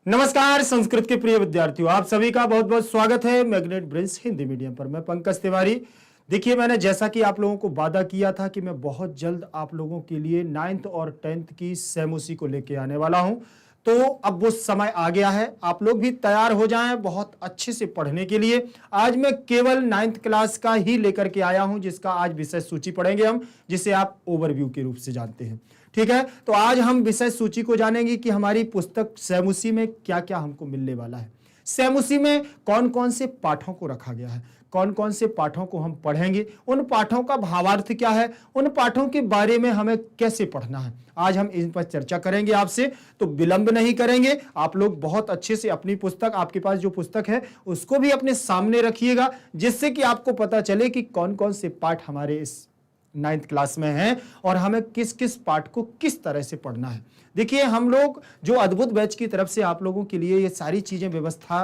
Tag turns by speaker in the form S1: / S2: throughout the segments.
S1: नमस्कार संस्कृत के प्रिय विद्यार्थियों, आप सभी का बहुत बहुत स्वागत है मैग्नेट ब्रेन्स हिंदी मीडियम पर। मैं पंकज तिवारी। देखिए, मैंने जैसा कि आप लोगों को वादा किया था कि मैं बहुत जल्द आप लोगों के लिए 9th और 10th की सैमुसी को लेके आने वाला हूं, तो अब वो समय आ गया है। आप लोग भी तैयार हो जाएं बहुत अच्छे से पढ़ने के लिए। आज मैं केवल 9th क्लास का ही लेकर के आया हूं, जिसका आज विषय सूची पढ़ेंगे हम, जिसे आप ओवरव्यू के रूप से जानते हैं। ठीक है, तो आज हम विषय सूची को जानेंगे कि हमारी पुस्तक सैमुसी में क्या क्या हमको मिलने वाला है। सैमुसी में कौन कौन से पाठों को रखा गया है, कौन कौन से पाठों को हम पढ़ेंगे, उन पाठों का भावार्थ क्या है, उन पाठों के बारे में हमें कैसे पढ़ना है, आज हम इन पर चर्चा करेंगे आपसे। तो विलंब नहीं करेंगे, आप लोग बहुत अच्छे से अपनी पुस्तक, आपके पास जो पुस्तक है उसको भी अपने सामने रखिएगा, जिससे कि आपको पता चले कि कौन कौन से पाठ हमारे इस 9th क्लास में है और हमें किस किस पाठ को किस तरह से पढ़ना है। देखिए, हम लोग जो अद्भुत बैच की तरफ से आप लोगों के लिए ये सारी चीजें व्यवस्था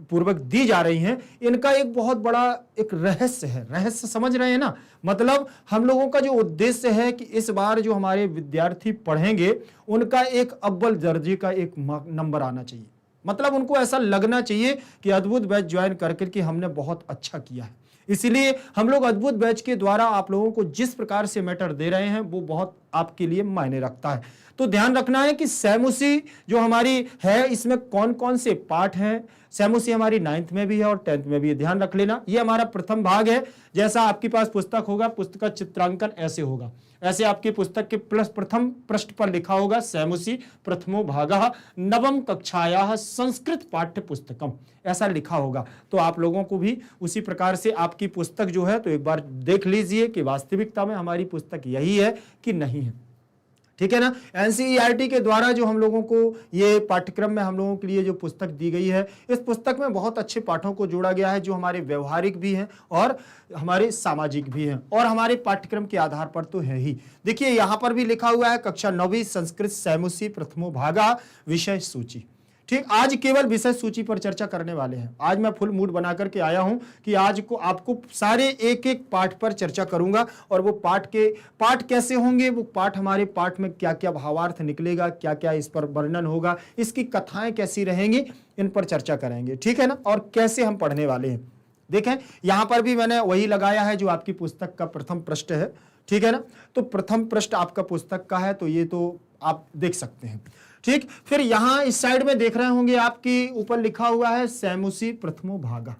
S1: पूर्वक दी जा रही हैं, इनका एक बहुत बड़ा एक रहस्य है। रहस्य समझ रहे हैं ना? मतलब हम लोगों का जो उद्देश्य है कि इस बार जो हमारे विद्यार्थी पढ़ेंगे उनका एक अव्वल दर्जे का एक नंबर आना चाहिए। मतलब उनको ऐसा लगना चाहिए कि अद्भुत बैच ज्वाइन करके हमने बहुत अच्छा किया है। इसीलिए हम लोग अद्भुत बैच के द्वारा आप लोगों को जिस प्रकार से मैटर दे रहे हैं वो बहुत आपके लिए मायने रखता है। तो ध्यान रखना है कि सैमुसी जो हमारी है इसमें कौन कौन से पाठ हैं। सैमुसी हमारी 9th में भी है और 10th में भी है, ध्यान रख लेना। ये हमारा प्रथम भाग है। जैसा आपके पास पुस्तक होगा, पुस्तक का चित्रांकन ऐसे होगा, ऐसे आपकी पुस्तक के प्रथम पृष्ठ पर लिखा होगा सैमुसी प्रथमो भागः नवम कक्षायाः संस्कृत पाठ्य पुस्तकम, ऐसा लिखा होगा। तो आप लोगों को भी उसी प्रकार से आपकी पुस्तक जो है तो एक बार देख लीजिए कि वास्तविकता में हमारी पुस्तक यही है कि नहीं है। ठीक है ना? एनसीईआरटी के द्वारा जो हम लोगों को ये पाठ्यक्रम में हम लोगों के लिए जो पुस्तक दी गई है, इस पुस्तक में बहुत अच्छे पाठों को जोड़ा गया है जो हमारे व्यवहारिक भी हैं और हमारे सामाजिक भी हैं और हमारे पाठ्यक्रम के आधार पर तो है ही। देखिए, यहां पर भी लिखा हुआ है कक्षा 9वीं संस्कृत सैमुसी प्रथमो भागा विषय सूची। ठीक, आज केवल विषय सूची पर चर्चा करने वाले हैं। आज मैं फुल मूड बना करके आया हूं कि आज को आपको सारे एक एक पाठ पर चर्चा करूंगा और वो पाठ कैसे होंगे, वो पाठ हमारे पाठ में क्या क्या भावार्थ निकलेगा, क्या क्या इस पर वर्णन होगा, इसकी कथाएं कैसी रहेंगी, इन पर चर्चा करेंगे। ठीक है ना? और कैसे हम पढ़ने वाले हैं। देखें, यहां पर भी मैंने वही लगाया है जो आपकी पुस्तक का प्रथम पृष्ठ है। ठीक है ना? तो प्रथम पृष्ठ आपका पुस्तक का है, तो ये तो आप देख सकते हैं। ठीक, फिर यहां इस साइड में देख रहे होंगे आपकी ऊपर लिखा हुआ है सैमुसी प्रथमो भागा।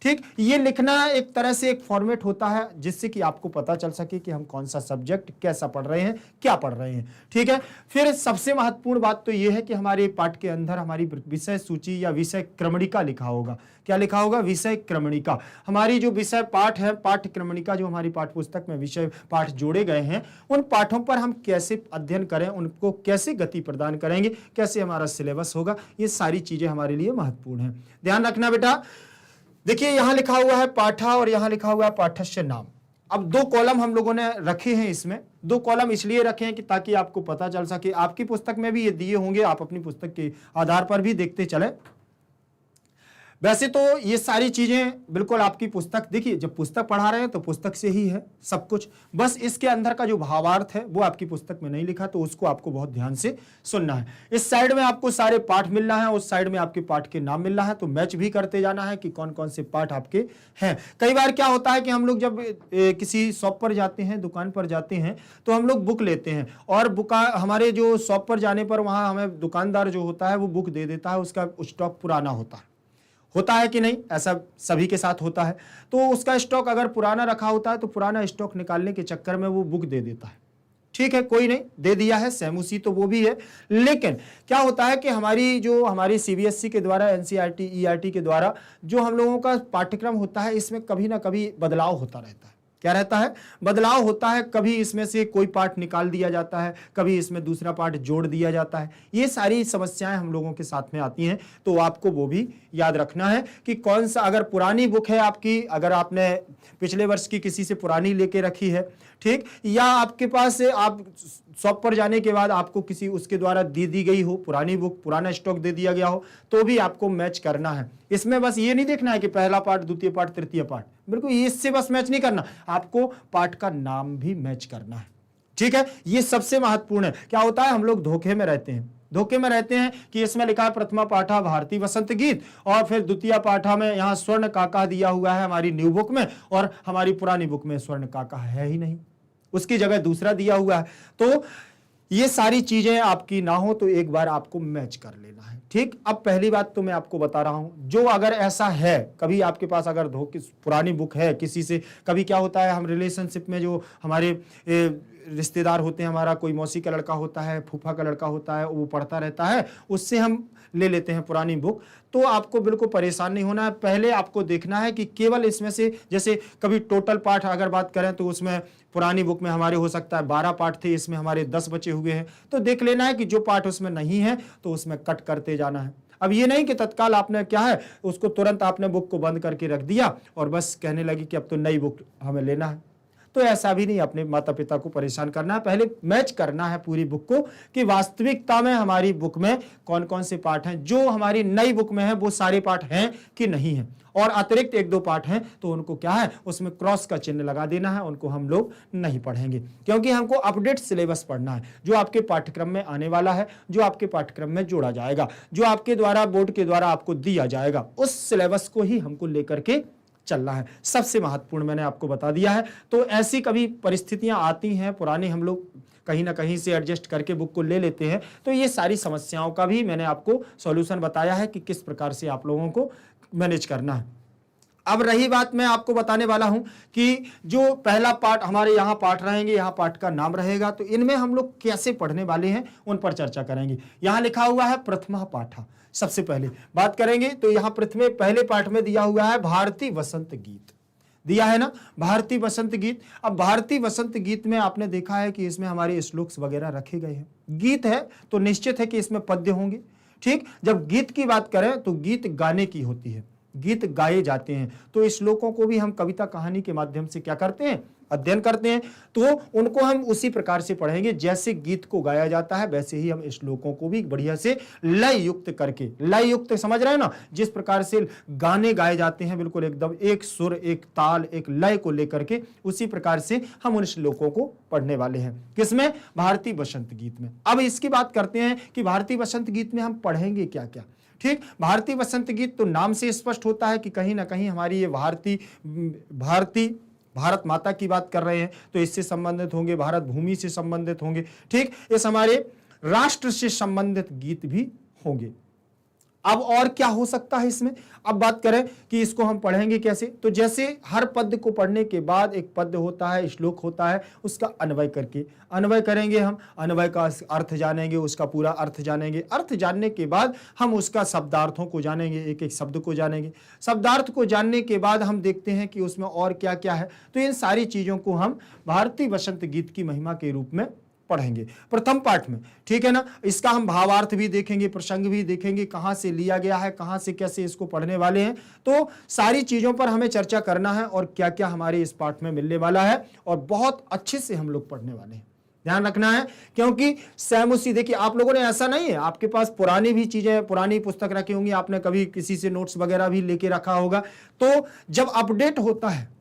S1: ठीक, ये लिखना एक तरह से एक फॉर्मेट होता है जिससे कि आपको पता चल सके कि हम कौन सा सब्जेक्ट कैसा पढ़ रहे हैं, क्या पढ़ रहे हैं। ठीक है, फिर सबसे महत्वपूर्ण बात तो ये है कि हमारे पाठ के अंदर हमारी विषय सूची या विषय क्रमणिका लिखा होगा। क्या लिखा होगा? विषय क्रमणिका। हमारी जो विषय पाठ है, पाठ्य क्रमणिका, जो हमारी पाठ्य पुस्तक में विषय पाठ जोड़े गए हैं, उन पाठों पर हम कैसे अध्ययन करें, उनको कैसे गति प्रदान करेंगे, कैसे हमारा सिलेबस होगा, ये सारी चीजें हमारे लिए महत्वपूर्ण है। ध्यान रखना बेटा। देखिए, यहां लिखा हुआ है पाठा और यहां लिखा हुआ है पाठस्य नाम। अब दो कॉलम हम लोगों ने रखे हैं। इसमें दो कॉलम इसलिए रखे हैं कि ताकि आपको पता चल सके, आपकी पुस्तक में भी ये दिए होंगे, आप अपनी पुस्तक के आधार पर भी देखते चले। वैसे तो ये सारी चीजें बिल्कुल आपकी पुस्तक, देखिए जब पुस्तक पढ़ा रहे हैं तो पुस्तक से ही है सब कुछ, बस इसके अंदर का जो भावार्थ है वो आपकी पुस्तक में नहीं लिखा, तो उसको आपको बहुत ध्यान से सुनना है। इस साइड में आपको सारे पाठ मिल रहा है, उस साइड में आपके पाठ के नाम मिल रहा है, तो मैच भी करते जाना है कि कौन कौन से पाठ आपके हैं। कई बार क्या होता है कि हम लोग जब किसी शॉप पर जाते हैं, दुकान पर जाते हैं, तो हम लोग बुक लेते हैं और हमारे जो शॉप पर जाने पर वहां हमें दुकानदार जो होता है वो बुक दे देता है, उसका स्टॉक पुराना होता है कि नहीं? ऐसा सभी के साथ होता है। तो उसका स्टॉक अगर पुराना रखा होता है तो पुराना स्टॉक निकालने के चक्कर में वो बुक दे देता है। ठीक है, कोई नहीं, दे दिया है, सैमुसी तो वो भी है। लेकिन क्या होता है कि हमारी सीबीएसई के द्वारा, एनसीईआरटी, ईआरटी के द्वारा जो हम लोगों का पाठ्यक्रम होता है, इसमें कभी ना कभी बदलाव होता रहता है। क्या रहता है? बदलाव होता है। कभी इसमें से कोई पार्ट निकाल दिया जाता है, कभी इसमें दूसरा पार्ट जोड़ दिया जाता है। ये सारी समस्याएं हम लोगों के साथ में आती हैं, तो आपको वो भी याद रखना है कि कौन सा, अगर पुरानी बुक है आपकी, अगर आपने पिछले वर्ष की किसी से पुरानी लेके रखी है, ठीक, या आपके पास से आप शॉप पर जाने के बाद आपको किसी उसके द्वारा दी गई हो पुरानी बुक, पुराना स्टॉक दे दिया गया हो, तो भी आपको मैच करना है। इसमें बस ये नहीं देखना है कि पहला पार्ट, द्वितीय पार्ट, तृतीय पार्ट, बिल्कुल इससे बस मैच नहीं करना, आपको पार्ट का नाम भी मैच करना है। ठीक है, ये सबसे महत्वपूर्ण है। क्या होता है, हम लोग धोखे में रहते हैं। धोखे में रहते हैं कि इसमें लिखा है प्रथमा पाठा भारती वसंत गीत और फिर द्वितीय पाठा में यहाँ स्वर्ण काका दिया हुआ है हमारी न्यू बुक में, और हमारी पुरानी बुक में स्वर्ण काका है ही नहीं, उसकी जगह दूसरा दिया हुआ है। तो ये सारी चीजें आपकी ना हो तो एक बार आपको मैच कर लेना है। ठीक, अब पहली बात तो मैं आपको बता रहा हूं, जो अगर ऐसा है कभी आपके पास अगर धोखे पुरानी बुक है किसी से, कभी क्या होता है हम रिलेशनशिप में जो हमारे रिश्तेदार होते हैं, हमारा कोई मौसी का लड़का होता है, फूफा का लड़का होता है, वो पढ़ता रहता है, उससे हम ले लेते हैं पुरानी बुक, तो आपको बिल्कुल परेशान नहीं होना है। पहले आपको देखना है कि केवल इसमें से, जैसे कभी टोटल पाठ अगर बात करें तो उसमें पुरानी बुक में हमारे हो सकता है 12 पाठ थे, इसमें हमारे 10 बचे हुए हैं, तो देख लेना है कि जो पाठ उसमें नहीं है तो उसमें कट करते जाना है। अब ये नहीं कि तत्काल आपने क्या है उसको तुरंत आपने बुक को बंद करके रख दिया और बस कहने लगी कि अब तो नई बुक हमें लेना है, तो ऐसा भी नहीं अपने माता पिता को परेशान करना है। पहले मैच करना है पूरी बुक को कि वास्तविकता में हमारी बुक में कौन कौन से पाठ हैं, जो हमारी नई बुक में है वो सारे पाठ हैं कि नहीं हैं, और अतिरिक्त 1-2 पाठ हैं तो उनको क्या है उसमें क्रॉस का चिन्ह लगा देना है, उनको हम लोग नहीं पढ़ेंगे, क्योंकि हमको अपडेट सिलेबस पढ़ना है जो आपके पाठ्यक्रम में आने वाला है, जो आपके पाठ्यक्रम में जोड़ा जाएगा, जो आपके द्वारा बोर्ड के द्वारा आपको दिया जाएगा, उस सिलेबस को ही हमको लेकर के चलना है। सबसे महत्वपूर्ण मैंने आपको बता दिया है। तो ऐसी कभी परिस्थितियां आती हैं, पुराने हम लोग कहीं ना कहीं से एडजस्ट करके बुक को ले लेते हैं, तो ये सारी समस्याओं का भी मैंने आपको सॉल्यूशन बताया है कि किस प्रकार से आप लोगों को मैनेज करना है। अब रही बात, मैं आपको बताने वाला हूं कि जो पहला पाठ हमारे यहाँ पाठ रहेंगे, यहाँ पाठ का नाम रहेगा, तो इनमें हम लोग कैसे पढ़ने वाले हैं उन पर चर्चा करेंगे। यहाँ लिखा हुआ है प्रथमा पाठा, सबसे पहले बात करेंगे तो यहाँ प्रथमे पहले पाठ में दिया हुआ है भारती वसंत गीत, दिया है ना भारती वसंत गीत। अब भारती वसंत गीत में आपने देखा है कि इसमें हमारे श्लोक्स वगैरह रखे गए हैं, गीत है तो निश्चित है कि इसमें पद्य होंगे। ठीक, जब गीत की बात करें तो गीत गाने की होती है, गीत गाए जाते हैं, तो इस श्लोकों को भी हम कविता कहानी के माध्यम से क्या करते हैं अध्ययन करते हैं, तो उनको हम उसी प्रकार से पढ़ेंगे जैसे गीत को गाया जाता है, वैसे ही हम श्लोकों को भी बढ़िया से लय युक्त करके, लय युक्त समझ रहे हैं ना, जिस प्रकार से गाने गाए जाते हैं बिल्कुल एकदम एक सुर एक ताल एक लय को लेकर के, उसी प्रकार से हम उन श्लोकों को पढ़ने वाले हैं। किसमें? भारती वसंत गीत में। अब इसकी बात करते हैं कि भारती वसंत गीत में हम पढ़ेंगे क्या क्या। ठीक, भारती वसंत गीत तो नाम से स्पष्ट होता है कि कहीं ना कहीं हमारी ये भारत माता की बात कर रहे हैं, तो इससे संबंधित होंगे, भारत भूमि से संबंधित होंगे। ठीक, इस हमारे राष्ट्र से संबंधित गीत भी होंगे। अब और क्या हो सकता है इसमें, अब बात करें कि इसको हम पढ़ेंगे कैसे, तो जैसे हर पद को पढ़ने के बाद एक पद होता है, श्लोक होता है, उसका अन्वय करके अन्वय करेंगे हम, अन्वय का अर्थ जानेंगे, उसका पूरा अर्थ जानेंगे, अर्थ जानने के बाद हम उसका शब्दार्थों को जानेंगे, एक एक शब्द को जानेंगे, शब्दार्थ को जानने के बाद हम देखते हैं कि उसमें और क्या क्या है, तो इन सारी चीजों को हम भारती वसंत गीत की महिमा के रूप में पढ़ेंगे प्रथम पाठ में। ठीक है ना, इसका हम भावार्थ भी देखेंगे, प्रसंग भी देखेंगे, कहां से लिया गया है, कहां से कैसे इसको पढ़ने वाले हैं, तो सारी चीजों पर हमें चर्चा करना है और क्या क्या हमारे इस पाठ में मिलने वाला है, और बहुत अच्छे से हम लोग पढ़ने वाले हैं, ध्यान रखना है। क्योंकि सेम उसी, देखिए आप लोगों ने ऐसा नहीं है, आपके पास पुरानी भी चीजें, पुरानी पुस्तक रखी होंगी, आपने कभी किसी से नोट्स वगैरह भी लेके रखा होगा, तो जब अपडेट होता है,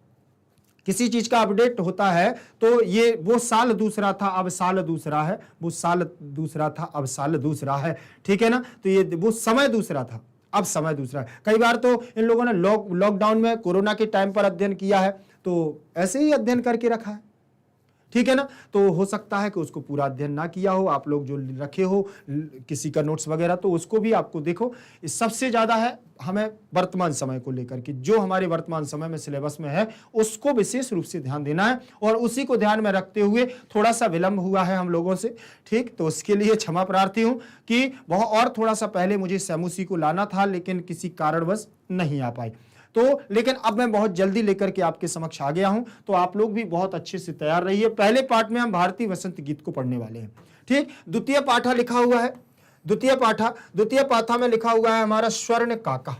S1: किसी चीज का अपडेट होता है, तो ये वो साल दूसरा था अब साल दूसरा है, वो साल दूसरा था अब साल दूसरा है। ठीक है ना, तो ये वो समय दूसरा था अब समय दूसरा है। कई बार तो इन लोगों ने लॉकडाउन में कोरोना के टाइम पर अध्ययन किया है, तो ऐसे ही अध्ययन करके रखा है। ठीक है ना, तो हो सकता है कि उसको पूरा अध्ययन ना किया हो, आप लोग जो रखे हो किसी का नोट्स वगैरह, तो उसको भी आपको देखो। सबसे ज्यादा है हमें वर्तमान समय को लेकर के, जो हमारे वर्तमान समय में सिलेबस में है उसको विशेष रूप से ध्यान देना है, और उसी को ध्यान में रखते हुए थोड़ा सा विलंब हुआ है हम लोगों से। ठीक, तो उसके लिए क्षमा प्रार्थी हूं कि बहुत और थोड़ा सा पहले मुझे सैमुसी को लाना था, लेकिन किसी कारणवश नहीं आ पाई, तो लेकिन अब मैं बहुत जल्दी लेकर के आपके समक्ष आ गया हूं, तो आप लोग भी बहुत अच्छे से तैयार रहिए। पहले पाठ में हम भारती वसंत गीत को पढ़ने वाले हैं। ठीक, द्वितीय पाठा लिखा हुआ है, द्वितीय पाठा में लिखा हुआ है हमारा स्वर्ण काका।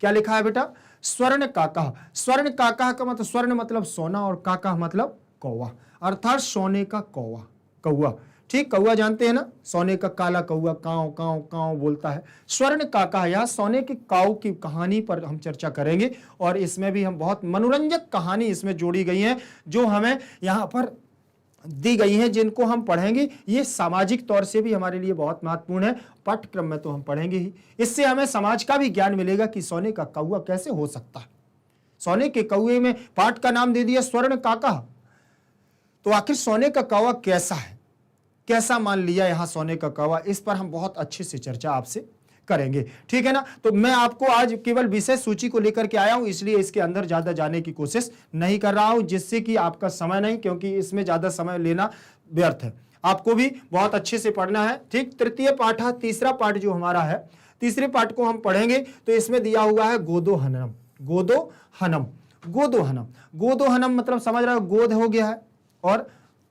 S1: क्या लिखा है बेटा? स्वर्ण काका। स्वर्ण काका का मतलब, स्वर्ण मतलब सोना और काका मतलब कौवा, अर्थात सोने का कौवा, कौवा। ठीक, कौवा जानते हैं ना, सोने का काला कौवा काव काव काव बोलता है। स्वर्ण काका, या सोने के काऊ की कहानी पर हम चर्चा करेंगे, और इसमें भी हम बहुत मनोरंजक कहानी इसमें जोड़ी गई है, जो हमें यहाँ पर दी गई हैं जिनको हम पढ़ेंगे। ये सामाजिक तौर से भी हमारे लिए बहुत महत्वपूर्ण है, पाठ्यक्रम में तो हम पढ़ेंगे ही। इससे हमें समाज का भी ज्ञान मिलेगा कि सोने का कौवा कैसे हो सकता है। सोने के कौवे में पाठ का नाम दे दिया स्वर्ण काका, तो आखिर सोने का कौवा कैसा है, कैसा मान लिया यहां सोने का कौवा, इस पर हम बहुत अच्छे से चर्चा आपसे करेंगे, ठीक है ना। तो मैं आपको आज केवल विषय सूची को लेकर के आया हूं, इसलिए इसके अंदर ज्यादा जाने की कोशिश नहीं कर रहा हूं, जिससे कि आपका समय नहीं, क्योंकि इसमें ज्यादा समय लेना व्यर्थ है। आपको भी बहुत अच्छे से पढ़ना है, ठीक। तृतीय पाठ है, तीसरा पाठ जो हमारा है, तीसरे पाठ को हम पढ़ेंगे। तो इसमें दिया हुआ है गोदोहनम। गोदोहनम, गोदोहनम, गोदोहनम मतलब समझ रहे हो, गोद हो गया है और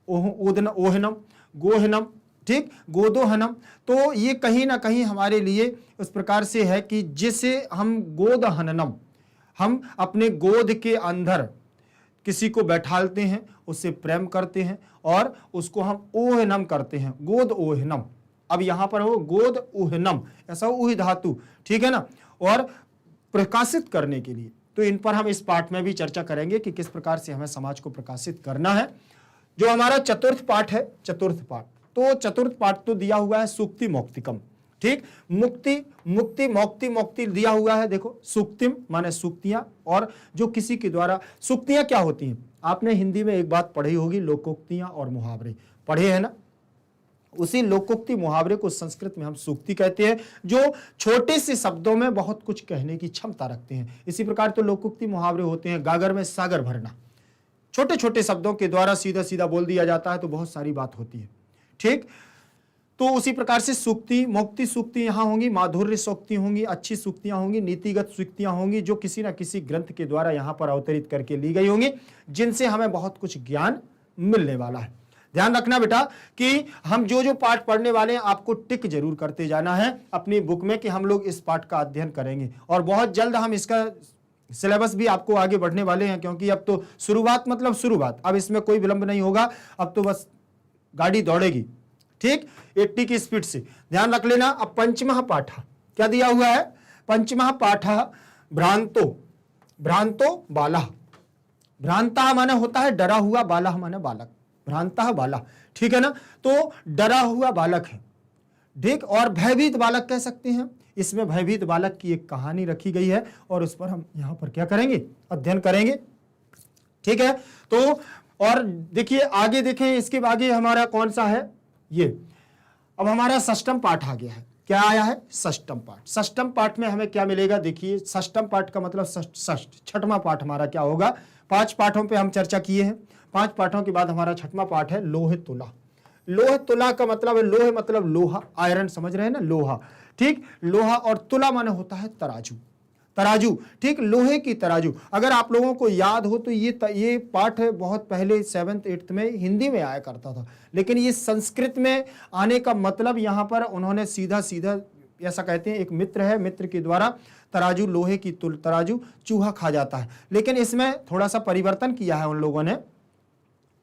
S1: ओहनम, गोहनम, ठीक, गोदोहनम। तो ये कहीं ना कहीं हमारे लिए उस प्रकार से है कि जिसे हम गोदहननम, हम अपने गोद के अंदर किसी को बैठालते हैं, उससे प्रेम करते हैं और उसको हम ओहनम करते हैं, गोद ओहनम। अब यहां पर हो गोद ओहनम, ऐसा ऊह धातु, ठीक है ना, और प्रकाशित करने के लिए। तो इन पर हम इस पाठ में भी चर्चा करेंगे कि किस प्रकार से हमें समाज को प्रकाशित करना है। जो हमारा चतुर्थ पाठ है, चतुर्थ पाठ, तो चतुर्थ पाठ तो दिया हुआ है सूक्ति मौक्तिकम, ठीक। मुक्ति, मुक्ति, मौक्ति, मौक्ति दिया हुआ है। देखो सूक्तिम माने सूक्तियां, और जो किसी के द्वारा, सूक्तियां क्या होती हैं, आपने हिंदी में एक बात पढ़ी होगी, लोकोक्तियां और मुहावरे पढ़े हैं ना। उसी लोकोक्ति मुहावरे को संस्कृत में हम सूक्ति कहते हैं, जो छोटे से शब्दों में बहुत कुछ कहने की क्षमता रखते हैं। इसी प्रकार तो लोकोक्ति मुहावरे होते हैं, गागर में सागर भरना, छोटे छोटे शब्दों के द्वारा सीधा सीधा बोल दिया जाता है तो बहुत सारी बात होती है, ठीक। तो उसी प्रकार से सूक्ति, मौक्ति सूक्ति यहां होंगी, माधुर्य सूक्ति होंगी, अच्छी सूक्तियां होंगी, नीतिगत सूक्तियां होंगी, जो किसी ना किसी ग्रंथ के द्वारा यहां पर अवतरित करके ली गई होंगी, जिनसे हमें बहुत कुछ ज्ञान मिलने वाला है। ध्यान रखना बेटा कि हम जो जो पाठ पढ़ने वाले हैं, आपको टिक जरूर करते जाना है अपनी बुक में कि हम लोग इस पाठ का अध्ययन करेंगे, और बहुत जल्द हम इसका सिलेबस भी आपको आगे बढ़ने वाले हैं, क्योंकि अब तो शुरुआत मतलब शुरुआत, अब इसमें कोई विलंब नहीं होगा, अब तो बस गाड़ी दौड़ेगी, ठीक, 80 की स्पीड से। ध्यान रख लेना। अब पंचमः पाठ क्या दिया हुआ है, पंचमः पाठ भ्रांतो, भ्रांतो बाला, भ्रांता माने होता है डरा हुआ, बाला माने बालक, भ्रांता बाला, ठीक है ना। तो डरा हुआ बालक है, ठीक, और भयभीत बालक कह सकते हैं। इसमें भयभीत बालक की एक कहानी रखी गई है और उस पर हम यहां पर क्या करेंगे, अध्ययन करेंगे, ठीक है। तो और देखिए आगे देखें, इसके आगे हमारा कौन सा है ये, अब हमारा षष्ठम पाठ आ गया है। क्या आया है, षष्ठम पाठ। षष्ठम पाठ में हमें क्या मिलेगा, देखिए षष्ठम पाठ का मतलब षष्ठ, छठवां पाठ हमारा क्या होगा। 5 पाठों पे हम चर्चा किए हैं, 5 पाठों के बाद हमारा छठवां पाठ है लोह तुला। लोह तुला का मतलब है, लोह मतलब लोहा, आयरन, समझ रहे हैं ना, लोहा, ठीक, लोहा, और तुला माने होता है तराजू, तराजू, ठीक, लोहे की तराजू। अगर आप लोगों को याद हो तो ये पाठ बहुत पहले 7th 8th में हिंदी में आया करता था, लेकिन ये संस्कृत में आने का मतलब यहाँ पर उन्होंने सीधा सीधा ऐसा कहते हैं, एक मित्र है, मित्र के द्वारा तराजू, लोहे की तराजू, चूहा खा जाता है, लेकिन इसमें थोड़ा सा परिवर्तन किया है उन लोगों ने।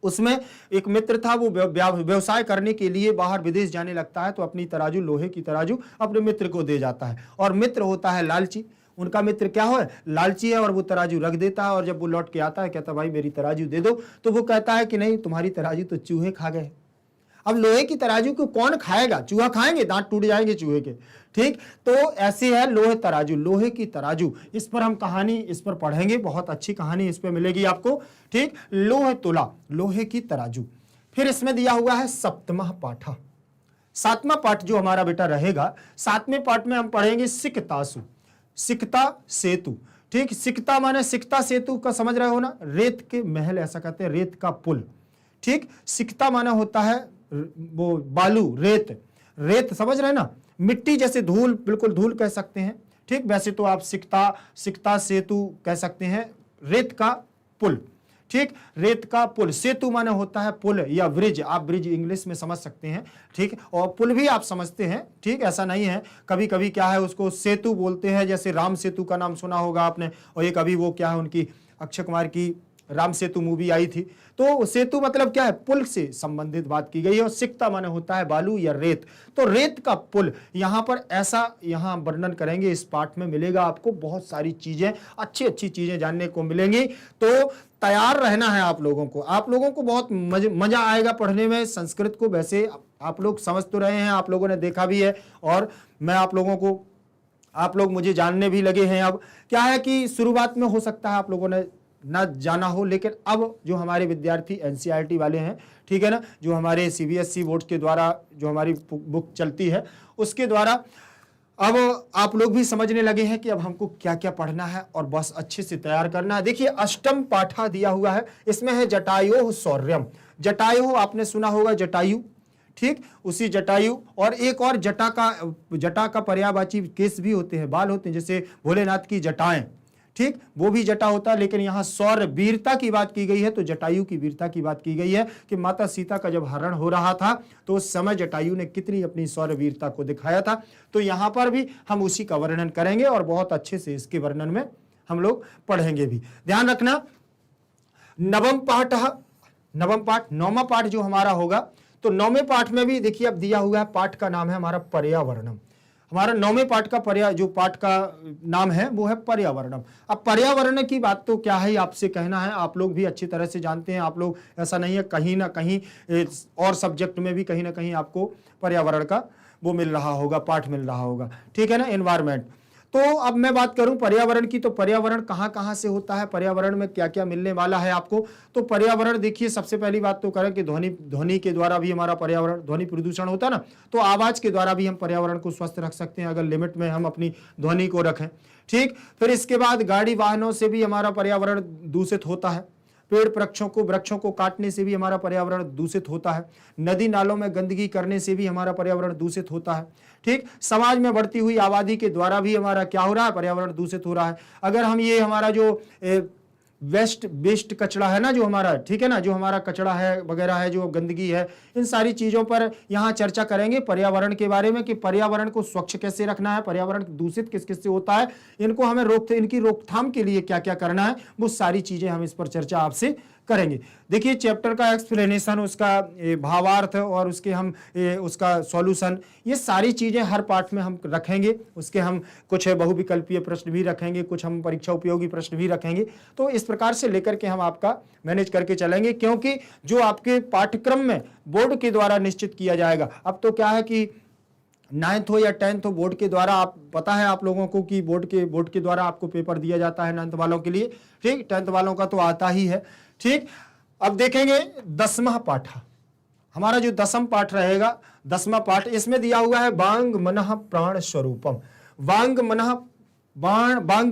S1: उसमें एक मित्र था, वो व्यवसाय करने के लिए बाहर विदेश जाने लगता है, तो अपनी तराजू, लोहे की तराजू अपने मित्र को दे जाता है, और मित्र होता है लालची। उनका मित्र क्या हो, लालची है, और वो तराजू रख देता है, और जब वो लौट के आता है कहता भाई मेरी तराजू दे दो, तो वो कहता है कि नहीं, तुम्हारी तराजू तो चूहे खा गए। अब लोहे की तराजू को कौन खाएगा, चूहा खाएंगे, दांत टूट जाएंगे चूहे के, ठीक। तो ऐसे है लोहे तराजू, लोहे की तराजू, इस पर हम कहानी इस पर पढ़ेंगे, बहुत अच्छी कहानी इस पर मिलेगी आपको, ठीक। लोह तुला, लोहे की तराजू। फिर इसमें दिया हुआ है सप्तमः पाठ, 7वां पाठ जो हमारा बेटा रहेगा, 7वें पाठ में हम पढ़ेंगे सिकतासु, सिकता सेतु, ठीक। सिकता माने, सिकता सेतु का समझ रहे हो ना, रेत के महल ऐसा कहते हैं, रेत का पुल, ठीक। सिकता माना होता है वो बालू, रेत, रेत समझ रहे ना, मिट्टी जैसे धूल, बिल्कुल धूल कह सकते हैं, ठीक। वैसे तो आप सिकता सेतु कह सकते हैं, रेत का पुल, ठीक, रेत का पुल। सेतु माने होता है पुल या ब्रिज, आप ब्रिज इंग्लिश में समझ सकते हैं, ठीक, और पुल भी आप समझते हैं, ठीक, ऐसा नहीं है। कभी कभी क्या है, उसको सेतु बोलते हैं, जैसे राम सेतु का नाम सुना होगा आपने, और एक अभी वो क्या है, उनकी अक्षय कुमार की राम सेतु मूवी आई थी, तो सेतु मतलब क्या है, पुल से संबंधित बात की गई है। और सिक्ता माने होता है बालू या रेत, तो रेत का पुल यहां पर ऐसा यहाँ वर्णन करेंगे। इस पाठ में मिलेगा आपको बहुत सारी चीजें, अच्छी अच्छी चीजें जानने को मिलेंगी। तो तैयार रहना है आप लोगों को, बहुत मजा आएगा पढ़ने में। संस्कृत को वैसे आप लोग समझ तो रहे हैं, आप लोगों ने देखा भी है, और मैं आप लोग मुझे जानने भी लगे हैं। अब क्या है कि शुरुआत में हो सकता है आप लोगों ने ना जाना हो, लेकिन अब जो हमारे विद्यार्थी एनसीईआरटी वाले हैं, ठीक है ना, जो हमारे सीबीएसई बोर्ड के द्वारा जो हमारी बुक चलती है उसके द्वारा अब आप लोग भी समझने लगे हैं कि अब हमको क्या क्या पढ़ना है और बस अच्छे से तैयार करना है। देखिए अष्टम पाठा दिया हुआ है, इसमें है जटायुः शौर्यम। जटायुः आपने सुना होगा, जटायु, ठीक, उसी जटायु। और एक और जटा का पर्यायवाची केस भी होते हैं, बाल होते हैं, जैसे भोलेनाथ की जटाएं, ठीक, वो भी जटा होता है। लेकिन यहाँ शौर्य वीरता की बात की गई है, तो जटायु की वीरता की बात की गई है कि माता सीता का जब हरण हो रहा था तो उस समय जटायु ने कितनी अपनी शौर्य वीरता को दिखाया था। तो यहाँ पर भी हम उसी का वर्णन करेंगे और बहुत अच्छे से इसके वर्णन में हम लोग पढ़ेंगे भी। ध्यान रखना, नवम पाठ, नौवां पाठ जो हमारा होगा, तो नौवें पाठ में भी देखिए अब दिया हुआ है, पाठ का नाम है हमारा पर्यावरणम। हमारा नौवें पाठ का पाठ का नाम है वो है पर्यावरणम। अब पर्यावरण की बात तो क्या है आपसे कहना है, आप लोग भी अच्छी तरह से जानते हैं। आप लोग, ऐसा नहीं है, कहीं ना कहीं और सब्जेक्ट में भी कहीं ना कहीं आपको पर्यावरण का वो मिल रहा होगा, पाठ मिल रहा होगा, ठीक है ना, एनवायरमेंट। तो अब मैं बात करूं पर्यावरण की, तो पर्यावरण कहां कहां से होता है, पर्यावरण में क्या क्या मिलने वाला है आपको। तो पर्यावरण देखिए, सबसे पहली बात तो करें कि ध्वनि के द्वारा भी हमारा पर्यावरण, ध्वनि प्रदूषण होता है ना, तो आवाज के द्वारा भी हम पर्यावरण को स्वस्थ रख सकते हैं अगर लिमिट में हम अपनी ध्वनि को रखें, ठीक। फिर इसके बाद गाड़ी वाहनों से भी हमारा पर्यावरण दूषित होता है। पेड़ वृक्षों को काटने से भी हमारा पर्यावरण दूषित होता है। नदी नालों में गंदगी करने से भी हमारा पर्यावरण दूषित होता है, ठीक। समाज में बढ़ती हुई आबादी के द्वारा भी हमारा क्या हो रहा है, पर्यावरण दूषित हो रहा है। अगर हम ये हमारा जो वेस्ट कचरा है ना, जो हमारा, ठीक है ना, जो हमारा कचरा है वगैरह है, जो गंदगी है, इन सारी चीजों पर यहाँ चर्चा करेंगे पर्यावरण के बारे में कि पर्यावरण को स्वच्छ कैसे रखना है, पर्यावरण दूषित किस किस से होता है, इनको हमें इनकी रोकथाम के लिए क्या क्या करना है, वो सारी चीजें हम इस पर चर्चा आपसे करेंगे। देखिए चैप्टर का एक्सप्लेनेशन, उसका भावार्थ और उसका सॉल्यूशन, ये सारी चीजें हर पार्ट में हम रखेंगे। उसके हम कुछ बहुविकल्पीय प्रश्न भी रखेंगे, कुछ हम परीक्षा उपयोगी प्रश्न भी रखेंगे। तो इस प्रकार से लेकर के हम आपका मैनेज करके चलेंगे, क्योंकि जो आपके पाठ्यक्रम में बोर्ड के द्वारा निश्चित किया जाएगा। अब तो क्या है कि 9th हो या 10th हो, बोर्ड के द्वारा, आप पता है आप लोगों को कि बोर्ड के द्वारा आपको पेपर दिया जाता है 9th वालों के लिए, ठीक। 10th वालों का तो आता ही है, ठीक। अब देखेंगे 10वां पाठ, हमारा जो 10वां पाठ रहेगा, 10वां पाठ, इसमें दिया हुआ है वांग मनः प्राण स्वरूपम। वांग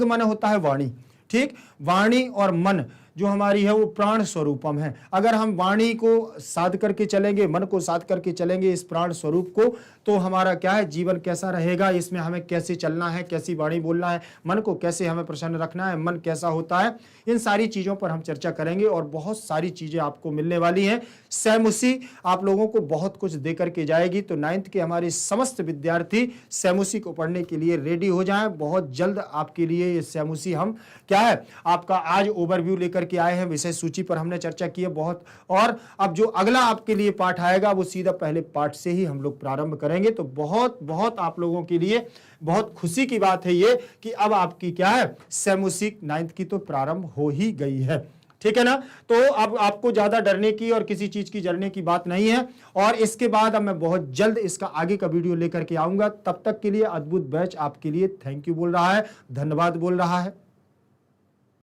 S1: मन होता है वाणी, ठीक। वाणी और मन जो हमारी है वो प्राण स्वरूपम है। अगर हम वाणी को साध करके चलेंगे, मन को साध करके चलेंगे इस प्राण स्वरूप को, तो हमारा क्या है, जीवन कैसा रहेगा, इसमें हमें कैसे चलना है, कैसी वाणी बोलना है, मन को कैसे हमें प्रसन्न रखना है, मन कैसा होता है, इन सारी चीजों पर हम चर्चा करेंगे। और बहुत सारी चीजें आपको मिलने वाली हैं। सैमुसी आप लोगों को बहुत कुछ दे करके जाएगी, तो 9th के हमारे समस्त विद्यार्थी सैमुसी को पढ़ने के लिए रेडी हो जाएं। बहुत जल्द आपके लिए ये सैमुसी हम क्या है, आपका आज ओवरव्यू लेकर के आए हैं, विषय सूची पर हमने चर्चा की है बहुत। और अब जो अगला आपके लिए पाठ आएगा वो सीधा पहले पाठ से ही हम लोग प्रारंभ करेंगे। तो बहुत बहुत आप लोगों के लिए बहुत खुशी की बात है ये कि अब आपकी क्या है, सैमुसिक 9th की तो प्रारंभ हो ही गई है, ठीक है ना। तो अब आपको ज्यादा डरने की और किसी चीज की डरने की बात नहीं है। और इसके बाद अब मैं बहुत जल्द इसका आगे का वीडियो लेकर के आऊंगा। तब तक के लिए अद्भुत बैच आपके लिए थैंक यू बोल रहा है, धन्यवाद बोल रहा है।